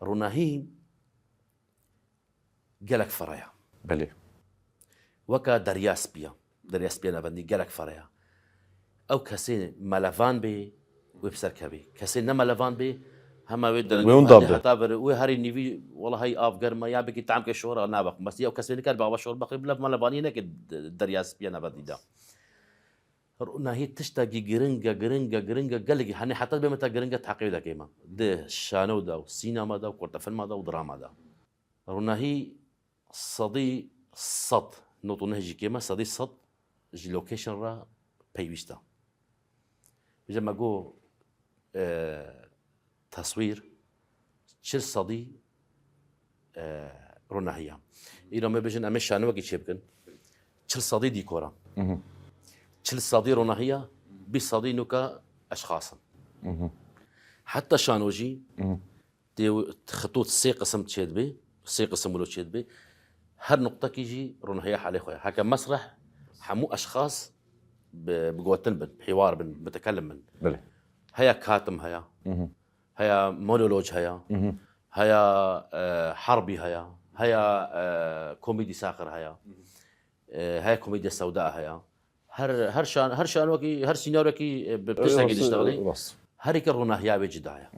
روناهي قالك فريا بله وكا درياس بيا نبندي قالك فريا او كسي ملفان بي وبسر كبي كسي نما لفان بي هما وين ودل ضابط؟ حتى وهاري نيفي والله هاي اف قرما يا بكي تعم كشهور نابق بس يو كسي كان بابا شهور بقي بلا ملفاني نك درياس بيا نبندي دا روناهي تشتاقي جرينجا قال لي هني حتى بمتى جرينجا تحقيق دا كيما ده شانو دا وسينما دا وكورتا فيلم دا ودراما دا روناهي صدي صد نوتو نهجي كيما صدي صد جي لوكيشن را بيويستا جما جو تصوير شل صدي روناهيا إذا ما بيجن أمش شانو وكي شيبكن شل صدي ديكورا شل صدي روناهيا بصدي نوكا أشخاصا حتى شانوجي خطوط سي قسم تشيد بي سي قسم ولو تشيد بي هر نقطة كيجي روناهيا حالي خويا هكا مسرح حمو أشخاص بقوتن بحوار بتكلم بله هيا كاتم هيا مونولوج هيا حربي هيا كوميدي ساخر هيا كوميديا سوداء هر شان وكي هر سيناريو كي بتسجل يشتغلي هريك الروناهيا بجدايا